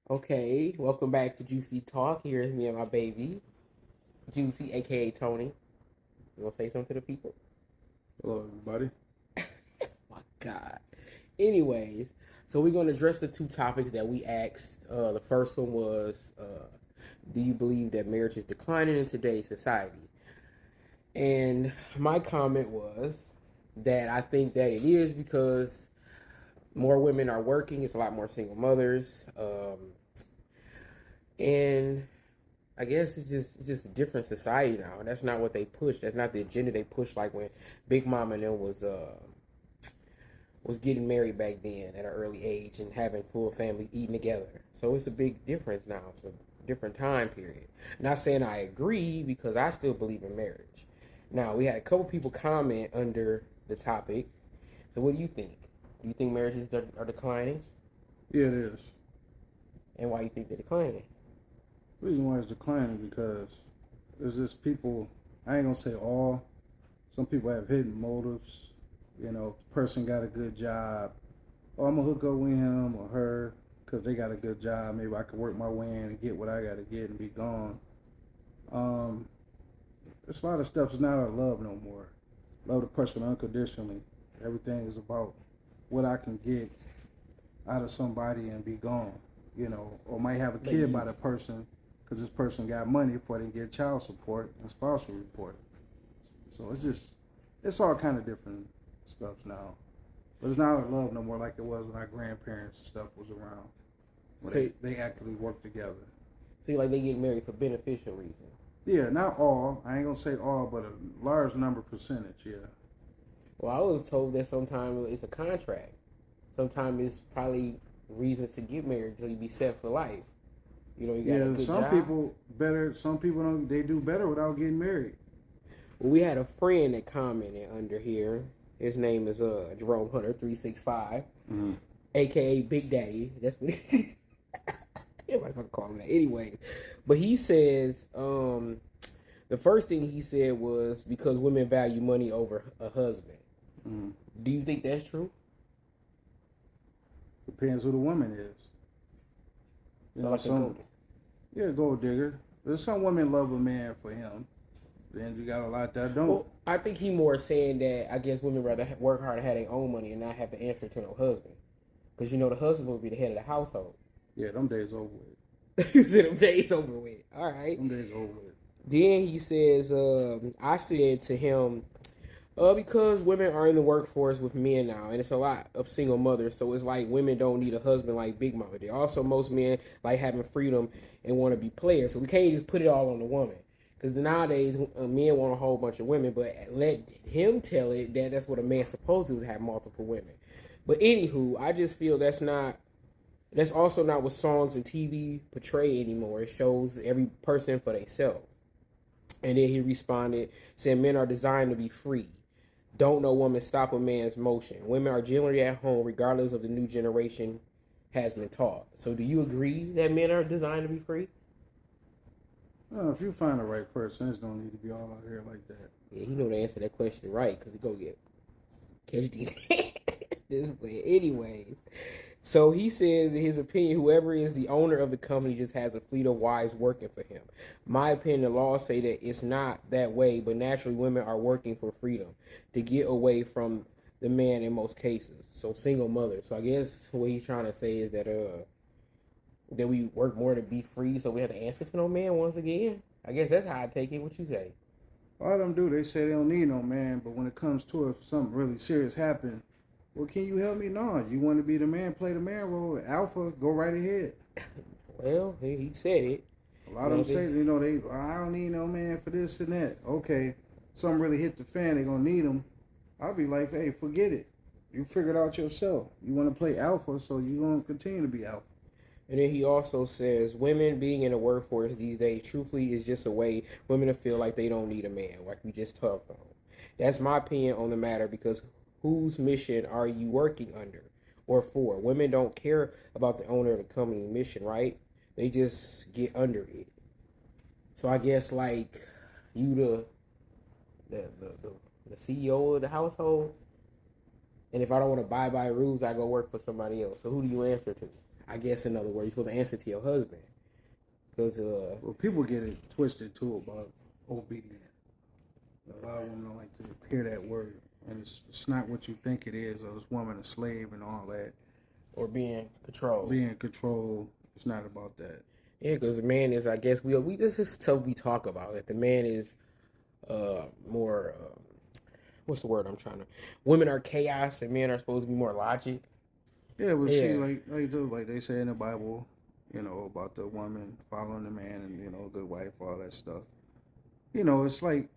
Okay, welcome back to Juicy Talk. Here's me and my baby, Juicy, aka Tony. You want to say something to the people? Hello, everybody. My God. Anyways, so we're going to address the two topics that we asked. The first one was, do you believe that marriage is declining in today's society? And my comment was that I think that it is because more women are working. It's a lot more single mothers. And I guess it's just a different society now. That's not what they push. That's not the agenda they push. Like when Big Mama and them was getting married back then at an early age and having full families eating together. So it's a big difference now. It's a different time period. Not saying I agree because I still believe in marriage. Now we had a couple people comment under the topic. So what do you think? Do you think marriages are declining? Yeah, it is. And why you think they're declining? The reason why it's declining because there's just people, I ain't gonna say all, some people have hidden motives. You know, if the person got a good job, oh, I'm gonna hook up with him or her because they got a good job. Maybe I can work my way in and get what I gotta get and be gone. There's a lot of stuff that's not out of love no more. Love the person unconditionally. Everything is about what I can get out of somebody and be gone. You know, or might have a kid by the person because this person got money before they get child support and spousal report. So it's all kind of different stuff now. But it's not out of love no more like it was when our grandparents and stuff was around. When they actually worked together. So you like they get married for beneficial reasons? Yeah, not all. I ain't gonna say all, but a large number percentage, yeah. Well, I was told that sometimes it's a contract. Sometimes it's probably reasons to get married so you be set for life. You know, you got a good some job. people better. Some people don't. They do better without getting married. Well, we had a friend that commented under here. His name is Jerome Hunter 365, aka Big Daddy. That's what everybody's gonna call him that anyway. But he says the first thing he said was because women value money over a husband. Do you think that's true? Depends who the woman is. You know, like gold digger. There's some women love a man for him. Then you got a lot that don't. Well, I think he more saying that I guess women rather work hard and have their own money and not have to answer to no husband. Because you know the husband will be the head of the household. Yeah, them days over with. You said them days over with. All right. Them days over with. Then he says, I said to him, because women are in the workforce with men now, and it's a lot of single mothers, so it's like women don't need a husband like Big Mama did. Also, most men like having freedom and want to be players, so we can't just put it all on the woman. Because nowadays, men want a whole bunch of women, but let him tell it that that's what a man's supposed to do, is have multiple women. But anywho, I just feel that's also not what songs and TV portray anymore. It shows every person for themselves. And then he responded, saying men are designed to be free. Don't no woman stop a man's motion. Women are generally at home regardless of the new generation has been taught. So do you agree that men are designed to be free? If you find the right person, it don't need to be all out here like that. Yeah, he know to answer that question right because he go catch these. Anyways, so he says in his opinion, whoever is the owner of the company just has a fleet of wives working for him. My opinion, the laws say that it's not that way, but naturally women are working for freedom to get away from the man in most cases. So single mothers. So I guess what he's trying to say is that that we work more to be free, so we have to answer to no man once again. I guess that's how I take it. What you say? A lot of them do. They say they don't need no man, but when it comes to if something really serious happen, well, can you help me? No, you want to be the man, play the man role. Alpha, go right ahead. Well, he said it. A lot of them say, I don't need no man for this and that. Okay, something really hit the fan, they're going to need them. I'll be like, hey, forget it. You figure it out yourself. You want to play alpha, so you're going to continue to be alpha. And then he also says, women being in the workforce these days, truthfully, is just a way women to feel like they don't need a man, like we just talked on. That's my opinion on the matter, because whose mission are you working under or for? Women don't care about the owner of the company mission, right? They just get under it. So I guess like you the CEO of the household, And if I don't want to abide by rules, I go work for somebody else. So who do you answer to? I guess in other words, you're supposed to answer to your husband. Because well, people get it twisted too about obedient. A lot of women don't like to hear that word, and it's not what you think it is. Or this woman a slave and all that, or being controlled. Being controlled. It's not about that. Yeah, because the man is. I guess we this is stuff we talk about. That the man is more. What's the word I'm trying to? Women are chaos, and men are supposed to be more logic. Yeah, but see, like they say in the Bible, you know, about the woman following the man and, you know, good wife, all that stuff. You know, it's like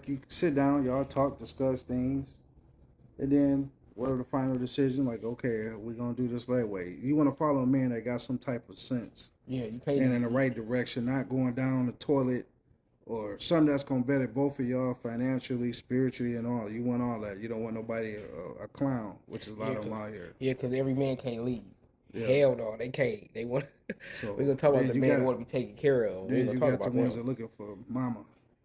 you sit down, y'all talk, discuss things, and then what are the final decision? Like, okay, we're gonna do this that way. You want to follow a man that got some type of sense. Yeah, you can't. And in the right direction, not going down the toilet or something that's gonna better both of y'all financially, spiritually, and all. You want all that. You don't want nobody a clown, which is a lot of them out here. Yeah, because every man can't lead. Yeah. Hell no, they can't. They want. So, we're gonna talk about the man who want to be taken care of. Then you got the ones that are looking for mama.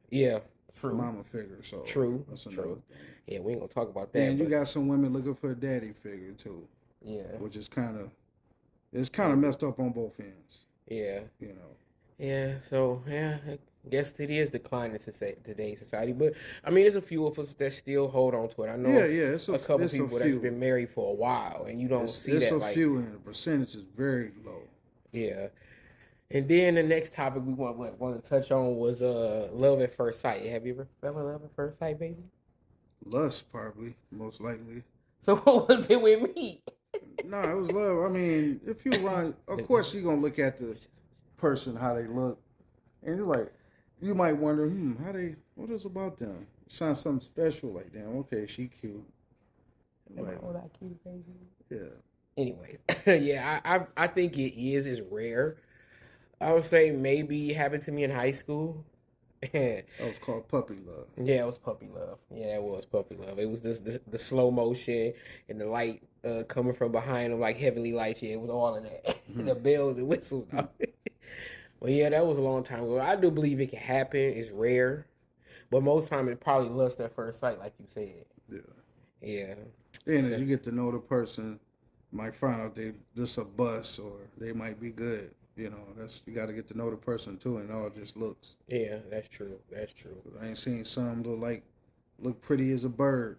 Yeah, true. Mama figure. So true. That's another thing. Yeah, we ain't gonna talk about that. And you got some women looking for a daddy figure too. Yeah. Which is kind of messed up on both ends. Yeah. You know. Yeah. So yeah, I guess it is declining today's society, but I mean, there's a few of us that still hold on to it. I know. Yeah. It's a couple people that's been married for a while, and you don't see that. It's a few, and the percentage is very low. Yeah. And then the next topic we want to touch on was love at first sight. Have you ever fell in love at first sight, baby? Lust, probably, most likely. So what was it with me? No, it was love. I mean, if you run, of course you're gonna look at the person, how they look, and you're like, you might wonder, what is about them? Sounds something special, like, damn, okay, she cute. Am I all that cute, baby? Yeah. Anyway, yeah, I think it is. It's rare. I would say maybe it happened to me in high school. That was called puppy love. Yeah, it was puppy love. Yeah, it was puppy love. It was the slow motion and the light coming from behind them like heavenly lights. Yeah, it was all of that. Mm-hmm. The bells and whistles. Well, yeah, that was a long time ago. I do believe it can happen. It's rare. But most time it probably lust at first sight, like you said. Yeah. Yeah. And as you get to know the person, you might find out they just a bust or they might be good. You know, you got to get to know the person too, and all just looks. Yeah, that's true. That's true. I ain't seen some look pretty as a bird,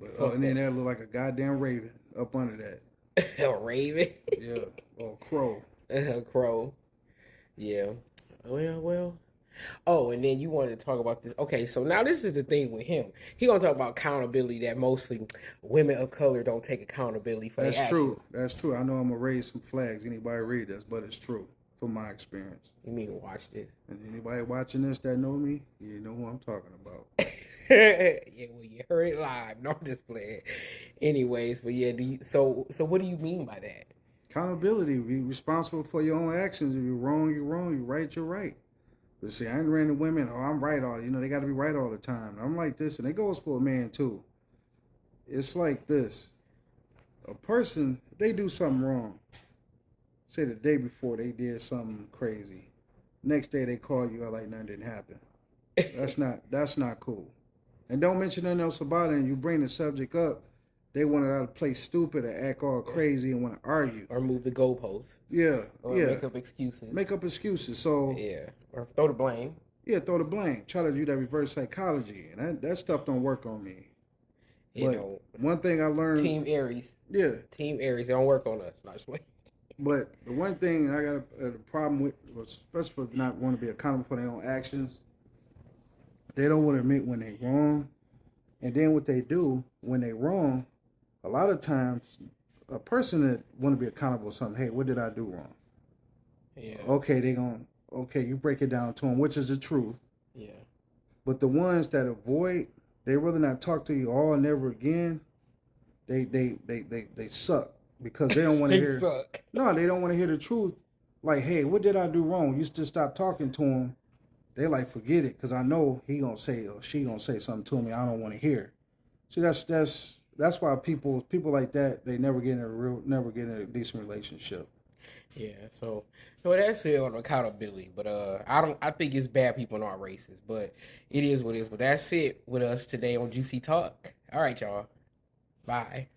but and then that look like a goddamn raven up under that. A raven? Yeah, or a crow. A crow. Yeah. Well. Oh, and then you wanted to talk about this. Okay, so now this is the thing with him. He gonna talk about accountability that mostly women of color don't take accountability for their actions. True. That's true. I know I'm gonna raise some flags. Anybody read this, but it's true from my experience. You mean watch this? And anybody watching this that know me, you know who I'm talking about. Yeah, well, you heard it live. No display. Anyways, but yeah, so what do you mean by that? Accountability. Be responsible for your own actions. If you're wrong, you're wrong. You're right, you're right. But see, I ain't ran into women, I'm right all, they got to be right all the time. I'm like this, and it goes for a man too. It's like this. A person, they do something wrong. Say the day before they did something crazy. Next day they call you out like nothing didn't happen. That's not cool. And don't mention nothing else about it, and you bring the subject up, they want to play stupid or act all crazy and want to argue. Or move the goalposts. Yeah. Or make up excuses. Make up excuses. So yeah. Or throw the blame. Yeah, throw the blame. Try to do that reverse psychology. And that stuff don't work on me. But one thing I learned. Team Aries. Yeah. Team Aries. They don't work on us. Not just But the one thing I got a problem with, especially for not want to be accountable for their own actions, they don't want to admit when they're wrong. And then what they do when they're wrong, a lot of times, a person that want to be accountable for something, hey, what did I do wrong? Yeah. Okay, you break it down to them, which is the truth. Yeah. But the ones that avoid, they rather not talk to you all never again. They suck because they don't want to hear. Suck. No, they don't want to hear the truth. Like, hey, what did I do wrong? You just stop talking to them. They like forget it because I know he gonna say or she gonna say something to me I don't want to hear. See, that's why people like that they never get in a decent relationship. Yeah, so that's it on accountability. But I think it's bad people in all races, but it is what it is. But that's it with us today on Juicy Talk. All right, y'all. Bye.